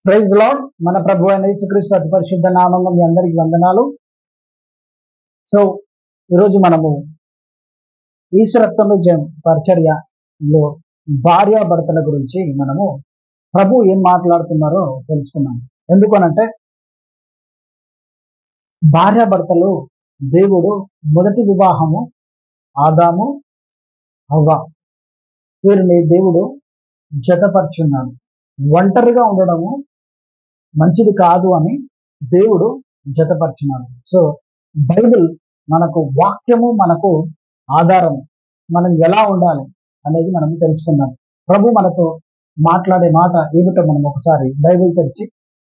Praise lord. మన ప్రభు అయిన యేసుక్రీస్తు అతి పరిశుద్ధ నామములో మీ అందరికి వందనాలు. సో ఈరోజు మనము యేసు రక్తమే జయం పరిచర్యలో భార్యాభర్తల గురించి మనము ప్రభు ఏం మాట్లాడుతున్నారో తెలుసుకున్నాం. ఎందుకనంటే భార్యాభర్తలు దేవుడు మొదటి వివాహము ఆదాము హవ్వ వీరిని దేవుడు జతపరిచున్నాడు. ఒంటరిగా ఉండడము మంచిది కాదు అని దేవుడు జతపరిచినాడు. సో బైబిల్ మనకు వాక్యము, మనకు ఆధారము, మనం ఎలా ఉండాలి అనేది మనం తెలుసుకున్నాం. ప్రభు మనతో మాట్లాడే మాట ఏమిటో మనం ఒకసారి బైబిల్ తెరిచి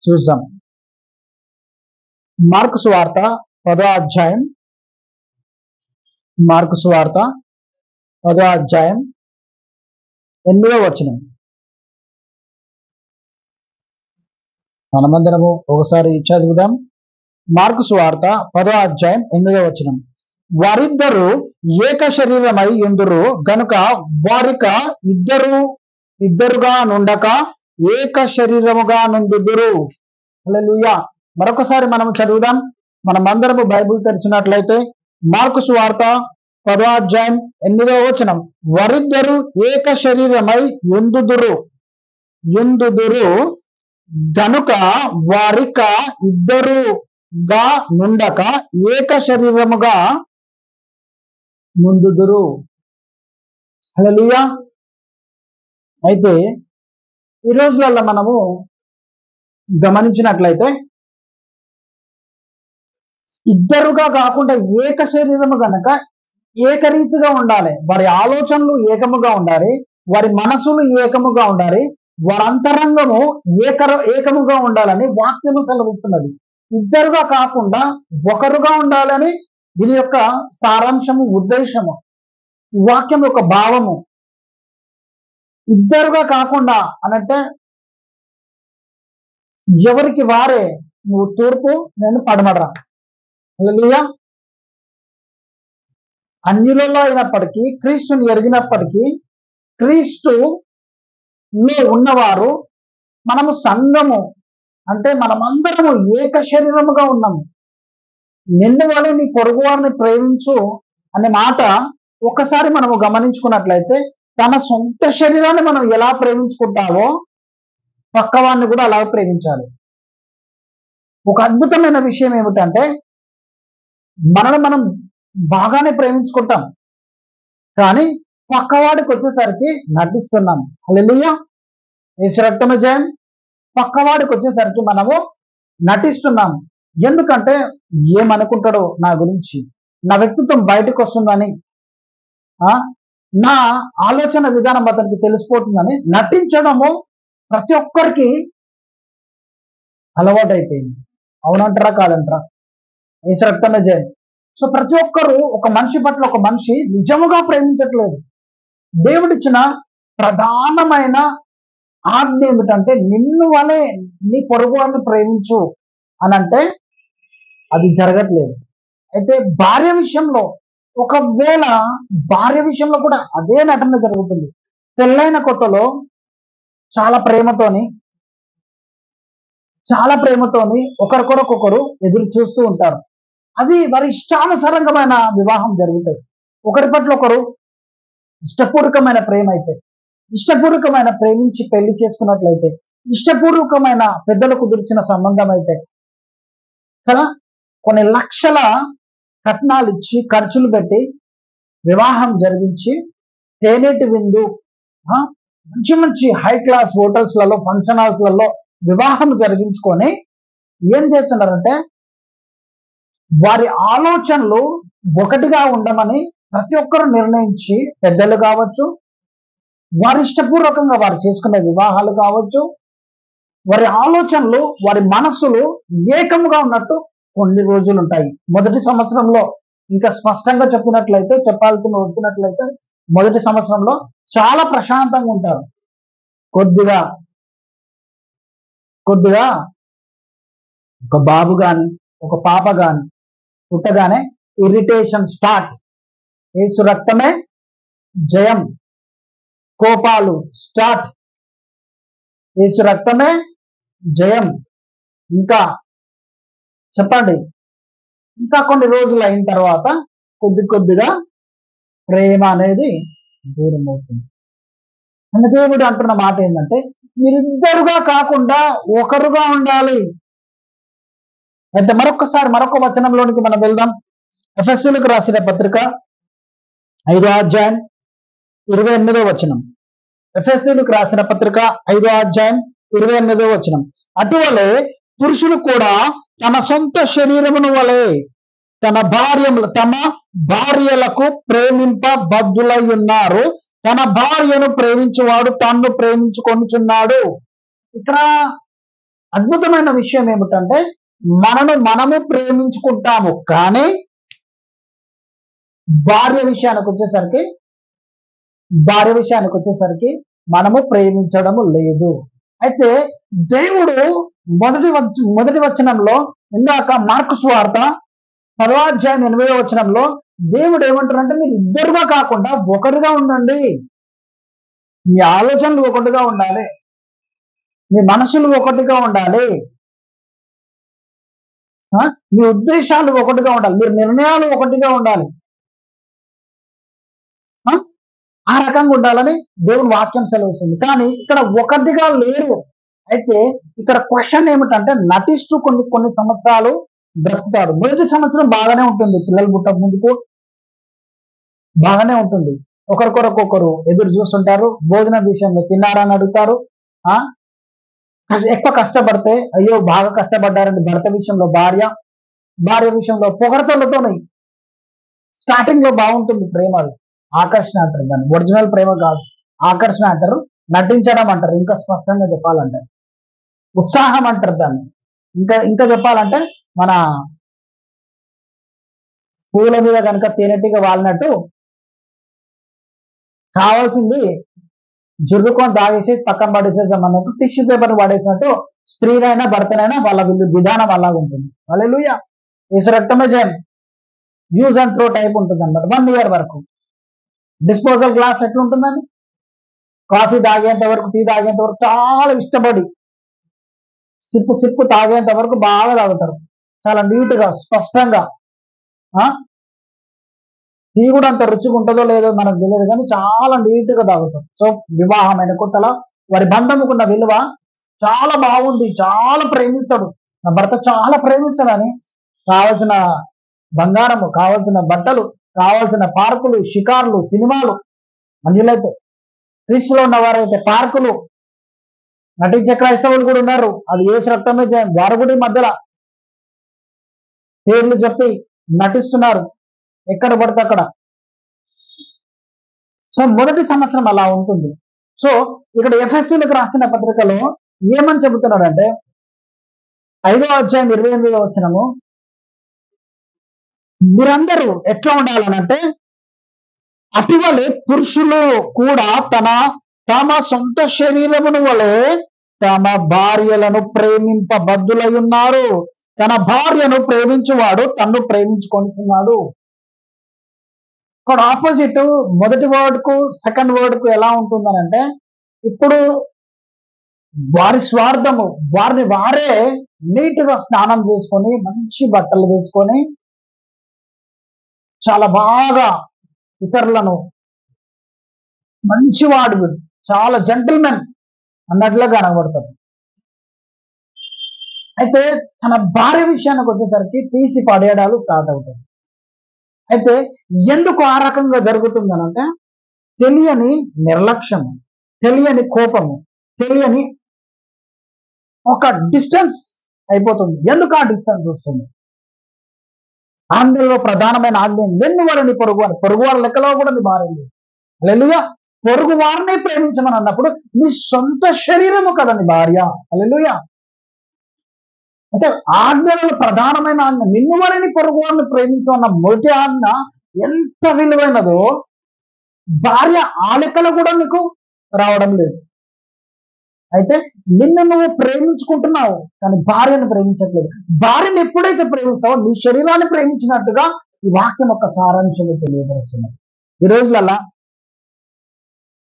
చూద్దాం. మార్కు సువార్త 10వ అధ్యాయం, మార్కు సువార్త 10వ అధ్యాయం 8వ వచనం. మనమందరము ఒకసారి చదువుదాం. మార్కు సువార్త 10వ అధ్యాయం 8వ వచనం. వారిద్దరూ ఏక శరీరమై ఉందురు గనుక వారిక ఇద్దరుగా నుండక ఏక శరీరముగా నుండుదురు. హల్లెలూయా. మరొకసారి మనం చదువుదాం. మనమందరము బైబిల్ తెరిచినట్లయితే మార్కు సువార్త 10వ అధ్యాయం 8వ వచనం. వారిద్దరూ ఏక శరీరమై ఉందురు గనుక వారిక ఇద్దరుగా నుండక ఏక శరీరముగా నుండుదురు. హల్లెలూయా. అయితే ఈ రోజులలో మనము గమనించినట్లయితే ఇద్దరుగా కాకుండా ఏక శరీరము గనక ఏకరీతిగా ఉండాలి. వారి ఆలోచనలు ఏకముగా ఉండాలి, వారి మనసులు ఏకముగా ఉండాలి, వారి అంతరంగము ఏకముగా ఉండాలని వాక్యము సెలవిస్తున్నది. ఇద్దరుగా కాకుండా ఒకరుగా ఉండాలని దీని యొక్క సారాంశము, ఉద్దేశము, వాక్యం యొక్క భావము. ఇద్దరుగా కాకుండా అనంటే ఎవరికి వారే, నువ్వు తూర్పు నేను పడమరా. హల్లెలూయా. అన్యులలో అయినప్పటికీ, క్రీస్తుని ఎరిగినప్పటికీ, క్రీస్తులో ఉన్నవారు మనము సంఘము అంటే మనమందరము ఏక శరీరముగా ఉన్నాము. నిన్ను వలె నీ పొరుగు వారిని ప్రేమించు అనే మాట ఒకసారి మనము గమనించుకున్నట్లయితే, తన సొంత శరీరాన్ని మనం ఎలా ప్రేమించుకుంటామో పక్కవాడిని కూడా అలా ప్రేమించాలి. ఒక అద్భుతమైన విషయం ఏమిటంటే, మనల్ని మనం బాగానే ప్రేమించుకుంటాం, కానీ పక్కవాడికి వచ్చేసరికి నటిస్తున్నాం. హల్లెలూయా. యేసు రక్తమే జయం. పక్కవాడికి వచ్చేసరికి మనము నటిస్తున్నాం. ఎందుకంటే ఏమనుకుంటాడో నా గురించి, నా వ్యక్తిత్వం బయటకు వస్తుందని, నా ఆలోచన విధానం అతనికి తెలిసిపోతుందని నటించడము ప్రతి ఒక్కరికి అలవాటైపోయింది. అవునంటారా కాదంటారా? యేసు రక్తమే జయం. సో ప్రతి ఒక్కరు ఒక మనిషి పట్ల ఒక మనిషి నిజముగా ప్రేమించట్లేదు. దేవుడిచ్చిన ప్రధానమైన ఆజ్ఞ ఏమిటంటే, నిన్ను వలె నీ పొరుగు వారిని ప్రేమించు అనంటే అది జరగట్లేదు. అయితే భార్య విషయంలో, ఒకవేళ భార్య విషయంలో కూడా అదే నటన జరుగుతుంది. పెళ్ళైన కొత్తలో చాలా ప్రేమతోని ఒకరికొరకొకరు ఎదురు చూస్తూ ఉంటారు. అది వారి ఇష్టానుసారంగమైన వివాహం జరుగుతాయి. ఒకరి పట్ల ఒకరు ఇష్టపూర్వకమైన ప్రేమ అయితే, ఇష్టపూర్వకమైన ప్రేమించి పెళ్లి చేసుకున్నట్లయితే, ఇష్టపూర్వకమైన పెద్దలు కుదిర్చిన సంబంధం అయితే కదా, కొన్ని లక్షల కట్నాలు ఇచ్చి ఖర్చులు పెట్టి వివాహం జరిగించి తేనేటి విందు, మంచి మంచి హై క్లాస్ హోటల్స్లలో, ఫంక్షన్ హౌస్లలో వివాహం జరిగించుకొని ఏం చేస్తున్నారంటే, వారి ఆలోచనలు ఒకటిగా ఉండమని ప్రతి ఒక్కరు నిర్ణయించి, పెద్దలు కావచ్చు, వారి ఇష్టపూర్వకంగా వారు చేసుకునే వివాహాలు కావచ్చు, వారి ఆలోచనలు, వారి మనస్సులు ఏకముగా ఉన్నట్టు కొన్ని రోజులు ఉంటాయి. మొదటి సంవత్సరంలో ఇంకా స్పష్టంగా చెప్పాల్సిన మొదటి సంవత్సరంలో చాలా ప్రశాంతంగా ఉంటారు. కొద్దిగా ఒక బాబు గాని ఒక పాప గాని పుట్టగానే ఇరిటేషన్ స్టార్ట్. యేసు రక్తమే జయం. కోపాలు స్టార్ట్. యేసు రక్తమే జయం. ఇంకా చెప్పండి, ఇంకా కొన్ని రోజులు అయిన తర్వాత కొద్ది కొద్దిగా ప్రేమ అనేది దూరం అవుతుంది. మన దేవుడు అంటున్న మాట ఏంటంటే, మీరిద్దరుగా కాకుండా ఒకరుగా ఉండాలి. అయితే మరొక వచనంలోనికి మనం వెళ్దాం. ఎఫెసీయులకు రాసిన పత్రిక 5వ అధ్యాయం 28వ వచనం. ఎఫెసీయులకు రాసిన పత్రిక 5వ అధ్యాయం 28వ వచనం. అటువలే పురుషులు కూడా తమ సొంత శరీరమును వలె తమ భార్యలకు ప్రేమింపబద్ధులై ఉన్నారు. తన భార్యను ప్రేమించువాడు తన్ను ప్రేమించుకొనుచున్నాడు. ఇక్కడ అద్భుతమైన విషయం ఏమిటంటే, మనము ప్రేమించుకుంటాము, కానీ భార్య విషయానికి వచ్చేసరికి మనము ప్రేమించడము లేదు. అయితే దేవుడు మొదటి వచనంలో, ఇందాక మార్కు సువార్త 10వ అధ్యాయం 8వ వచనంలో దేవుడు ఏమంటారంటే, మీరు ఇద్దరుగా కాకుండా ఒకరుగా ఉండండి. మీ ఆలోచనలు ఒకటిగా ఉండాలి, మీ మనసులు ఒకటిగా ఉండాలి, మీ ఉద్దేశాలు ఒకటిగా ఉండాలి, మీ నిర్ణయాలు ఒకటిగా ఉండాలి. ఆ రకంగా ఉండాలని దేవుని వాక్యం సెలవుస్తుంది. కానీ ఇక్కడ ఒకటిగా లేరు. అయితే ఇక్కడ క్వశ్చన్ ఏమిటంటే, నటిస్తూ కొన్ని సంవత్సరాలు బ్రతుకుతాడు. మొదటి సంవత్సరం బాగానే ఉంటుంది, పిల్లలు పుట్టక ముందుకు బాగానే ఉంటుంది. ఒకరికొరకొకరు ఎదురు చూస్తుంటారు. భోజనం విషయంలో తిన్నారని అడుగుతారు. ఎక్కువ కష్టపడితే అయ్యో బాగా కష్టపడ్డారండి భర్త విషయంలో భార్య విషయంలో పొగడతలతోనే స్టార్టింగ్ లో బాగుంటుంది ప్రేమ. అది ఆకర్షణ అంటారు దాన్ని, ఒరిజినల్ ప్రేమ కాదు, ఆకర్షణ అంటారు, నటించడం అంటారు, ఇంకా స్పష్టంగా చెప్పాలంటే ఉత్సాహం అంటారు దాన్ని. ఇంకా చెప్పాలంటే మన పూల మీద కనుక తేనెటీగ వాలినట్టు కావాల్సింది జుర్రుకొని తాగేసేసి పక్కన పడేసేసాం అన్నట్టు, టిష్యూ పేపర్ పడేసినట్టు స్త్రీనైనా భర్తనైనా వాళ్ళ విధానం అలాగ ఉంటుంది. హల్లెలూయా. యేసు రక్తమే జయం. యూజ్ అండ్ త్రో టైప్ ఉంటుంది అనమాట. 1 year వరకు. డిస్పోజల్ గ్లాస్ ఎట్లుంటుందండి, కాఫీ తాగేంత వరకు, టీ తాగేంత వరకు చాలా ఇష్టపడి సిప్పు తాగేంత వరకు బాగా తాగుతారు, చాలా నీట్గా స్పష్టంగా. టీ కూడా అంత రుచిగా ఉంటుందో లేదో మనకు తెలియదు, కానీ చాలా నీట్గా తాగుతారు. సో వివాహమైన కొత్తలో వారి బంధముకున్న విలువ చాలా బాగుంది, చాలా ప్రేమిస్తాడు, నా భర్త చాలా ప్రేమిస్తాడని కావలసిన బంగారము, కావలసిన బట్టలు, కావలసిన పార్కులు, షికార్లు, సినిమాలు. అన్యులైతే, క్రీస్తులో ఉన్నవారైతే పార్కులు, నటించే క్రైస్తవులు కూడా ఉన్నారు. అది యేసు రక్తమే జయం. వారుగుడి మధ్యలో పేర్లు చెప్పి నటిస్తున్నారు ఎక్కడ పడితే అక్కడ. సో మొదటి సంవత్సరం అలా ఉంటుంది. సో ఇక్కడ ఎఫెసీయులకు రాసిన పత్రికలో ఏమని చెబుతున్నాడంటే, 5వ అధ్యాయం 28వ వచనము, మీరందరూ ఎట్లా ఉండాలనంటే, అటువలే పురుషులు కూడా తమ సొంత శరీరమును వలె తమ భార్యలను ప్రేమింపబద్ధులై ఉన్నారు. తన భార్యను ప్రేమించువాడు తన్ను ప్రేమించుకొనుచున్నాడు. ఇక్కడ ఆపోజిట్ మొదటి వర్డ్ కు సెకండ్ వర్డ్ కు ఎలా ఉంటుందనంటే, ఇప్పుడు వారి స్వార్థము, వారిని వారే నీట్గా స్నానం చేసుకొని మంచి బట్టలు వేసుకొని చాలా బాగా ఇతరులను మంచివాడు, చాలా జెంటిల్మెన్ అన్నట్లుగా కనబడతారు. అయితే తన భార్య విషయానికి వచ్చేసరికి తీసి పడేయడాలు స్టార్ట్ అవుతాయి. అయితే ఎందుకు ఆ రకంగా జరుగుతుందనంటే, తెలియని నిర్లక్ష్యము, తెలియని కోపము, తెలియని ఒక డిస్టెన్స్ అయిపోతుంది. ఎందుకు ఆ డిస్టెన్స్ వస్తుంది? ఆంగ్లంలో ప్రధానమైన ఆజ్ఞ, వెన్నువారిని పొరుగువారి లెక్కలో కూడా నీ భార్య లేదు. హల్లెలూయా. పొరుగు వారిని ప్రేమించమని అన్నప్పుడు నీ సొంత శరీరము కదా నీ భార్య. హల్లెలూయా. అయితే ఆజ్ఞలలో ప్రధానమైన ఆజ్ఞ, నిన్ను వారిని పొరుగు వారిని ప్రేమించు అన్న మొదటి ఆజ్ఞ ఎంత విలువైనదో భార్య ఆ లెక్కలో కూడా నీకు రావడం లేదు. అయితే నిన్ను నువ్వు ప్రేమించుకుంటున్నావు, కానీ భార్యను ప్రేమించట్లేదు. భార్యను ఎప్పుడైతే ప్రేమిస్తావో నీ శరీరాన్ని ప్రేమించినట్టుగా ఈ వాక్యం యొక్క సారాంశం తెలియపరుస్తుంది. ఈ రోజులలా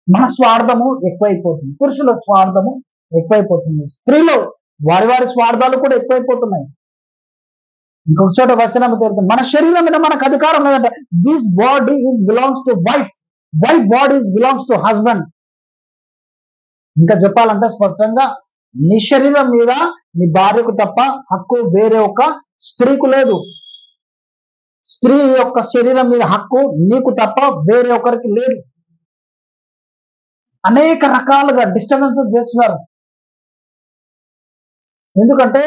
మన స్వార్థము ఎక్కువైపోతుంది, పురుషుల స్వార్థము ఎక్కువైపోతుంది, స్త్రీలు వారి వారి స్వార్థాలు కూడా ఎక్కువైపోతున్నాయి. ఇంకొక చోట వచనం తెలుసు, మన శరీరం మీద మనకు అధికారం లేదంట. This body is belongs to wife, wife body belongs to husband. ఇంకా చెప్పాలంటే స్పష్టంగా, నీ శరీరం మీద నీ భార్యకు తప్ప హక్కు వేరే ఒక స్త్రీకు లేదు. స్త్రీ యొక్క శరీరం మీద హక్కు నీకు తప్ప వేరే ఒకరికి లేదు. అనేక రకాలుగా డిస్టర్బెన్సెస్ చేస్తున్నారు. ఎందుకంటే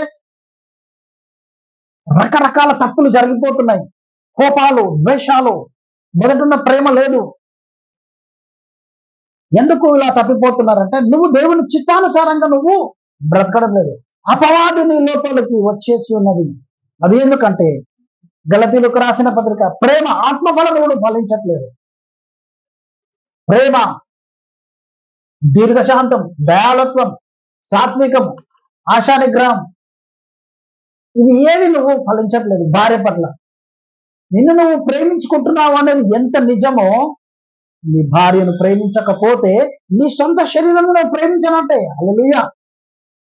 రకరకాల తప్పులు జరిగిపోతున్నాయి. కోపాలు, ద్వేషాలు, మొదటున్న ప్రేమ లేదు. ఎందుకు ఇలా తప్పిపోతున్నారంటే, నువ్వు దేవుని చిత్తానుసారంగా నువ్వు బ్రతకడం లేదు. అపవాది నీ లోపలికి వచ్చేసి ఉన్నది. అది ఎందుకంటే గలతీయులకు రాసిన పత్రిక, ప్రేమ ఆత్మఫలములు ఫలించట్లేదు. ప్రేమ, దీర్ఘశాంతం, దయాలత్వం, సాత్వికం, ఆశానిగ్రహం, ఇవి ఏవి నువ్వు ఫలించట్లేదు భార్య పట్ల. నిన్ను నువ్వు ప్రేమించుకుంటున్నావు అనేది ఎంత నిజమో, నీ భార్యను ప్రేమించకపోతే నీ సొంత శరీరాన్ని నువ్వు ప్రేమించనంటే. హల్లెలూయా.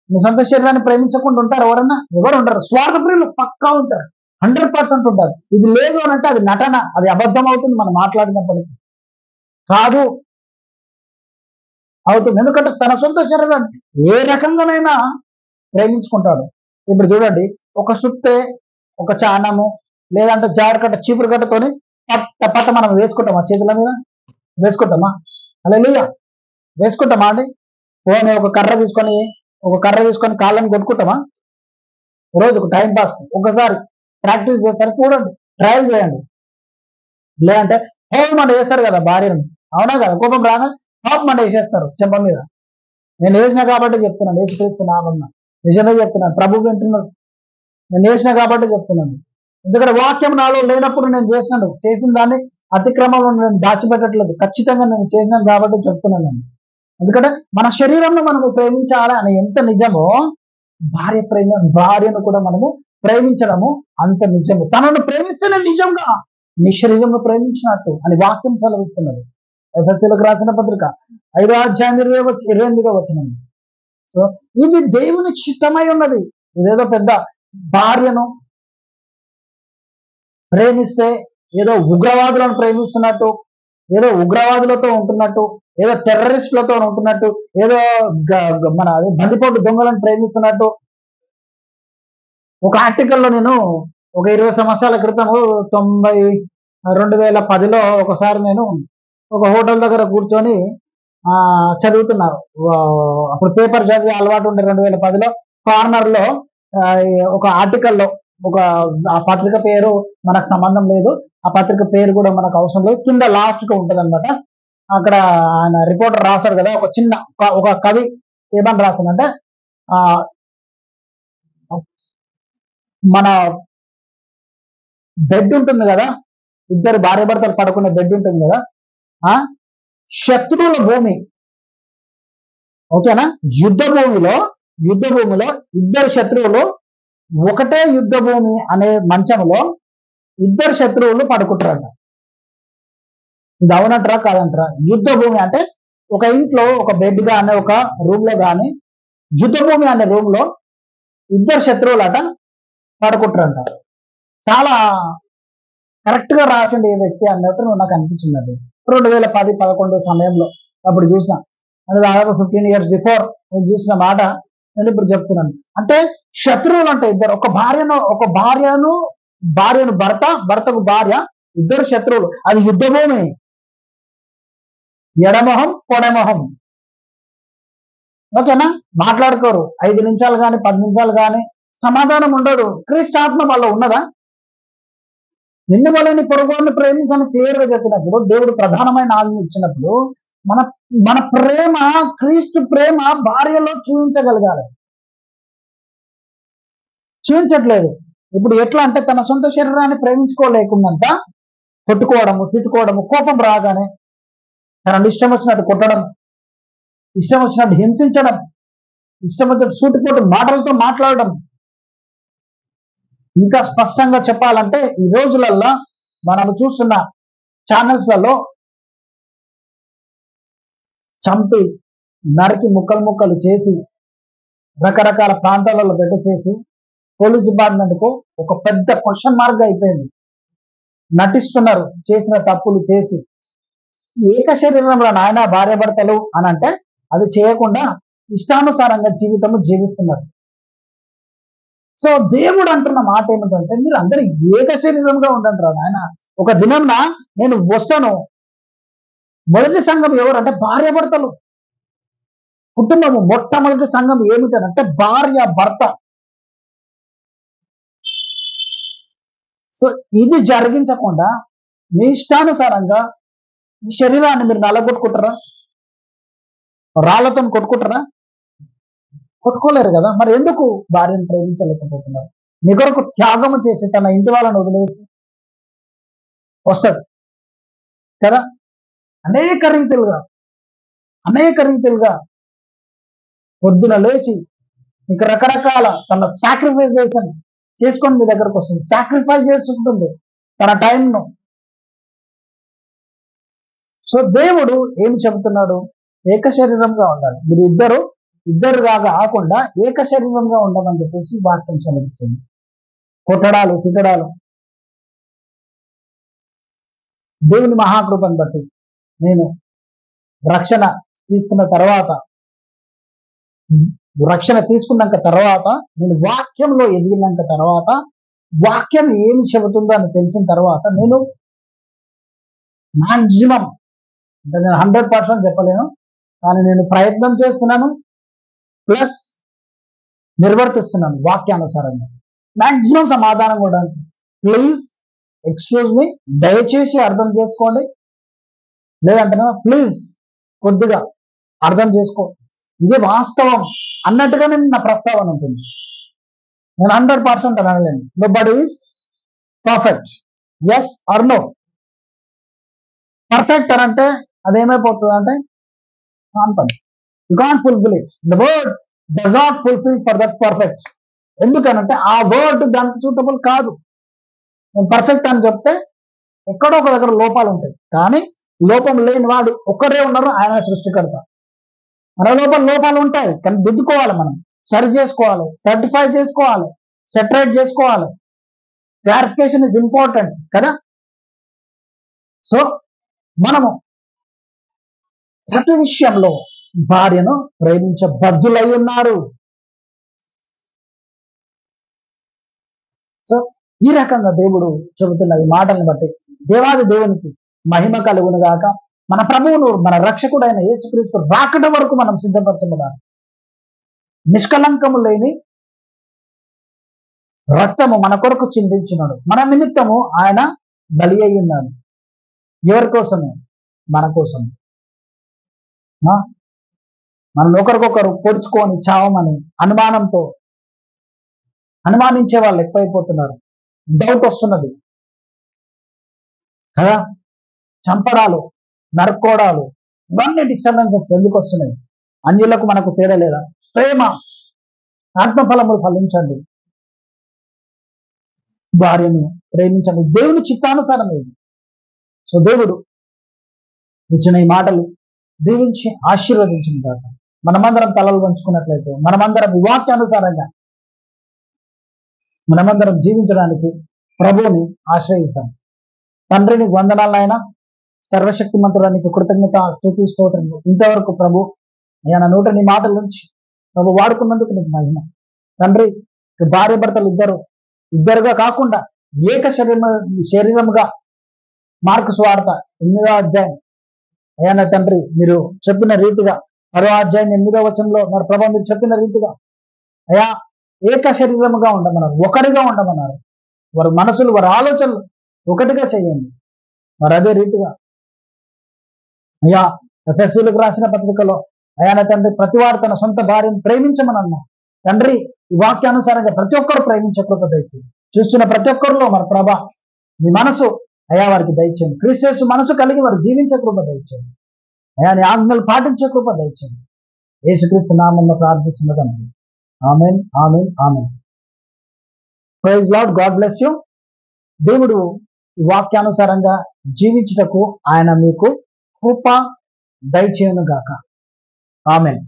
నీ సొంత శరీరాన్ని ప్రేమించకుండా ఉంటారు ఎవరన్నా? ఎవరు ఉంటారు? స్వార్థ ప్రియులు పక్కా ఉంటారు, 100% ఉంటారు. ఇది లేదు అని అంటే అది నటన, అది అబద్ధం అవుతుంది మనం మాట్లాడినప్పటికీ. కాదు, అవుతుంది. ఎందుకంటే తన సొంత శరీరాన్ని ఏ రకంగానైనా ప్రేమించుకుంటాడు. ఇప్పుడు చూడండి, ఒక సుత్తే, ఒక చానము, లేదంటే జారకట్ట, చీపురు గట్టతోని పట్ట పట్ట మనం వేసుకుంటామా? చేతుల మీద వేసుకుంటామా? హల్లెలూయా. వేసుకుంటామా అండి? పోనీ ఒక కర్ర తీసుకొని కాళ్ళని కొట్టుకుంటామా? రోజుకు టైం పాస్ ఒకసారి ప్రాక్టీస్ చేస్తారు, చూడండి, ట్రయల్ చేయండి. లేదంటే హోమ్ అని వేస్తారు కదా భార్యను, అవునా కదా? కోపం రాగా హోమ్ అని వేసేస్తారు చెంప మీద. నేను వేసిన కాబట్టి చెప్తున్నాను, యేసుక్రీస్తు నామమున నిజమే చెప్తున్నాను, ప్రభు వింటున్నాడు. నేను వేసిన కాబట్టి చెప్తున్నాను. ఎందుకంటే వాక్యం నాలో లేనప్పుడు నేను చేసిన దాన్ని అతిక్రమంలో నేను దాచిపెట్టట్లేదు. ఖచ్చితంగా నేను చేసినాను కాబట్టి చెప్తున్నాను నేను. ఎందుకంటే మన శరీరంలో మనము ప్రేమించాలి అని ఎంత నిజమో, భార్యను కూడా మనము ప్రేమించడము అంత నిజము. తనను ప్రేమిస్తేనే నిజంగా నీ శరీరంలో ప్రేమించినట్టు అని వాక్యం సెలవిస్తున్నది. ఎఫెసీయులకు రాసిన పత్రిక 5వ అధ్యాయం 28వ వచనం. సో ఇది దేవుని చిత్తమై ఉన్నది. ఇదేదో పెద్ద భార్యను ప్రేమిస్తే ఏదో ఉగ్రవాదులను ప్రేమిస్తున్నట్టు, ఏదో ఉగ్రవాదులతో ఉంటున్నట్టు, ఏదో టెర్రరిస్టులతో ఉంటున్నట్టు, ఏదో మన అదే బందిపోటు దొంగలను ప్రేమిస్తున్నట్టు. ఒక ఆర్టికల్లో నేను ఒక 20 సంవత్సరాల క్రితము 2010లో ఒకసారి నేను ఒక హోటల్ దగ్గర కూర్చొని చదువుతున్నా. అప్పుడు పేపర్ చదివే అలవాటు ఉండే. 2010లో కార్నర్లో ఒక ఆర్టికల్లో ఆ పత్రిక పేరు మనకు సంబంధం లేదు, ఆ పత్రిక పేరు కూడా మనకు అవసరం లేదు, కింద లాస్ట్గా ఉంటుంది అనమాట. అక్కడ ఆయన రిపోర్టర్ రాశాడు కదా, ఒక కవి ఏమని రాశాడంటే, మన బెడ్ ఉంటుంది కదా, ఇద్దరు భార్య భర్తలు పడుకునే బెడ్ ఉంటుంది కదా, శత్రువుల భూమి, ఓకేనా? యుద్ధ భూమిలో ఇద్దరు శత్రువులు ఒకటే యుద్ధ భూమి అనే మంచంలో ఇద్దరు శత్రువులు పడుకుంటారంట. ఇది అవునంటారా కాదంటారా? యుద్ధ భూమి అంటే ఒక ఇంట్లో ఒక బెడ్ గానే ఒక రూమ్ లో గాని యుద్ధ భూమి అనే రూమ్ లో ఇద్దరు శత్రువులు అట పడుకుంటారంట. చాలా కరెక్ట్ గా రాసిండు ఈ వ్యక్తి అన్నట్టు నాకు అనిపించింది. అది 2010-11 సమయంలో అప్పుడు చూసిన, అంటే దాదాపు 15 years బిఫోర్ నేను చూసిన మాట నేను ఇప్పుడు చెప్తున్నాను. అంటే శత్రువులు అంటే ఇద్దరు, ఒక భార్యను భర్తకు భార్య, ఇద్దరు శత్రువులు. అది యుద్ధ భూమి, ఎడమొహం పొడమొహం, ఓకేనా? మాట్లాడుకోరు 5 నిమిషాలు కానీ 10 నిమిషాలు కానీ, సమాధానం ఉండదు. క్రీస్తు ఆత్మ వాళ్ళ ఉన్నదా? నిన్ను వాళ్ళని పొరుగుని ప్రేమించని క్లియర్ గా చెప్పినప్పుడు, దేవుడు ప్రధానమైన ఆజ్ఞ ఇచ్చినప్పుడు మన ప్రేమ, క్రీస్తు ప్రేమ భార్యలో చూపించగలగాలి. చూపించట్లేదు. ఇప్పుడు ఎట్లా అంటే తన సొంత శరీరాన్ని ప్రేమించుకోలేకున్నంత కొట్టుకోవడము, తిట్టుకోవడము, కోపం రాగానే తనను ఇష్టం వచ్చినట్టు కొట్టడం, ఇష్టం వచ్చినట్టు హింసించడం, ఇష్టం వచ్చినట్టు సూటిపోటు మాటలతో మాట్లాడడం. ఇంకా స్పష్టంగా చెప్పాలంటే ఈ రోజులల్లో మనం చూస్తున్న ఛానల్స్లలో చంపి నరికి ముక్కలు చేసి రకరకాల ప్రాంతాలలో పెట్టేసేసి పోలీస్ డిపార్ట్మెంట్ కు ఒక పెద్ద క్వశ్చన్ మార్క్ అయిపోయింది. నటిస్తున్నారు చేసిన తప్పులు చేసి. ఏక శరీరంలో నాయన భార్యాభర్తలు అని అంటే అది చేయకుండా ఇష్టానుసారంగా జీవితము జీవిస్తున్నారు. సో దేవుడు అంటున్న మాట ఏమిటంటే మీరు అందరూ ఏక శరీరంగా ఉండండి రా నాయన. ఒక దినంన నేను వస్తాను. మొదటి సంఘం ఎవరంటే భార్యాభర్తలు. కుటుంబము మొట్టమొదటి సంఘం ఏమిటంటే భార్య భర్త. సో ఇది జరిగించకుండా మీ ఇష్టానుసారంగా మీ శరీరాన్ని మీరు నల్లగొట్టుకుంటారా? రాళ్లతో కొట్టుకుంటారా? కొట్టుకోలేరు కదా. మరి ఎందుకు భార్యను ప్రేమించలేకపోతున్నారు? మీ కొరకు త్యాగము చేసి తన ఇంటి వాళ్ళని వదిలేసి వస్తుంది కదా. అనేక రీతిలుగా పొద్దున లేచి మీకు రకరకాల తన సాక్రిఫైజేషన్ చేసుకొని మీ దగ్గరకు వస్తుంది. సాక్రిఫైస్ చేసుకుంటుంది తన టైంను. సో దేవుడు ఏం చెబుతున్నాడు? ఏక శరీరంగా ఉండాలి. మీరు ఇద్దరుగా కాకుండా ఏక శరీరంగా ఉండమని చెప్పేసి వాక్యం సెలవిస్తుంది. కొట్టడాలు తిట్టడాలు దేవుని మహాకృపను బట్టి నేను రక్షణ తీసుకున్నాక తర్వాత నేను వాక్యంలో ఎదిగినాక తర్వాత వాక్యం ఏమి చెబుతుందో అని తెలిసిన తర్వాత నేను మాక్సిమం అంటే నేను 100% చెప్పలేను, కానీ నేను ప్రయత్నం చేస్తున్నాను ప్లస్ నిర్వర్తిస్తున్నాను వాక్యానుసారంగా మాక్సిమం సమాధానం కూడా. ప్లీజ్ ఎక్స్క్యూజ్ మీ, దయచేసి అర్థం చేసుకోండి. లేదంటే ప్లీజ్ కొద్దిగా అర్థం చేసుకో, ఇది వాస్తవం అన్నట్టుగానే నా ప్రస్తావన ఉంటుంది. నేను 100% అనలేను. Nobody is perfect. Yes or no. Perfect అని అంటే అదేమైపోతుంది అంటే you can't fulfil it. The word does not fulfil for that perfect. ఎందుకనంటే ఆ వర్డ్ దానికి సూటబుల్ కాదు. నేను పర్ఫెక్ట్ అని చెప్తే ఎక్కడో ఒక దగ్గర లోపాలు ఉంటాయి, కానీ లోపం లేని వాడు ఒక్కరే ఉన్నారు, ఆయన సృష్టికర్త. మన లోపాలు ఉంటాయి, కానీ దిద్దుకోవాలి, మనం సరి చేసుకోవాలి, సర్టిఫై చేసుకోవాలి, సెపరేట్ చేసుకోవాలి. క్లారిఫికేషన్ ఇస్ ఇంపార్టెంట్ కదా. సో మనము ప్రతి విషయంలో భార్యను ప్రేమించబద్దులై ఉన్నారు. సో ఈ రకంగా దేవుడు చెబుతున్న ఈ మాటలను బట్టి దేవాది దేవునికి మహిమ కలుగును గాక. మన ప్రభువును మన రక్షకుడైన యేసుక్రీస్తు రాకడ వరకు మనం సిద్ధపరచబడాలి. నిష్కలంకము లేని రక్తము మన కొరకు చిందించినాడు, మన నిమిత్తము ఆయన బలి అయి ఉన్నాడు. ఎవరి కోసము? మన కోసము. మనం ఒకరికొకరు పొడుచుకొని చావమని అనుమానించే వాళ్ళు ఎక్కువైపోతున్నారు. డౌట్ వస్తున్నది కదా. చంపడాలు, నరుక్కోడాలు, ఇవన్నీ డిస్టర్బెన్సెస్ ఎందుకు వస్తున్నాయి? అన్యులకు మనకు తేడా లేదా? ప్రేమ ఆత్మఫలములు ఫలించండి, భార్యను ప్రేమించండి. దేవుని చిత్తానుసారం ఇది. సో దేవుడు ఇచ్చిన ఈ మాటలు దీవించి ఆశీర్వదించిన కాక మనమందరం తలలు వంచుకున్నట్లయితే మనమందరం ఈ వాక్యానుసారంగా మనమందరం జీవించడానికి ప్రభువుని ఆశ్రయిస్తాం. తండ్రిని వందనాలైనా సర్వశక్తిమంతుడానికి కృతజ్ఞత స్తుతి స్తోత్రము. ఇంతవరకు ప్రభు ఆయన నోట నీ మాటల నుంచి ప్రభు వాడుకున్నందుకు నీకు మహిమ. తండ్రి, భార్య భర్తలు ఇద్దరుగా కాకుండా ఏక శరీరముగా మార్కు సువార్త 8వ అధ్యాయం అయ్యా తండ్రి మీరు చెప్పిన రీతిగా 6వ అధ్యాయం 8వ వచనంలో మరి ప్రభు మీరు చెప్పిన రీతిగా అయ్యా ఏక శరీరముగా ఉండమన్నారు, ఒకటిగా ఉండమన్నారు. వారి మనసులు వారి ఆలోచనలు ఒకటిగా చేయండి. మరి అదే రీతిగా అయ్యా ఎఫెసీయులకు రాసిన పత్రికలో అయ్యా తండ్రి ప్రతివాడు తన సొంత భార్యను ప్రేమించమని అన్నా. తండ్రి ఈ వాక్యానుసారంగా ప్రతి ఒక్కరు ప్రేమించే కృప దయచేయండి. చూస్తున్న ప్రతి ఒక్కరిలో మరి ప్రభా నీ మనసు అయా వారికి దయచేయండి. క్రీస్తు మనసు కలిగి వారు జీవించే కృప దయచేయండి. అయా నీ ఆజ్ఞలు పాటించే కృప దయచేయండి. యేసుక్రీస్తు నామములో ప్రార్థిస్తున్నదండి. ఆమేన్, ఆమేన్, ఆమేన్. Praise Lord. God bless you. దేవుడు వాక్యానుసారంగా జీవించుటకు ఆయన మీకు కృప దయచేయును గాక. ఆమేన్.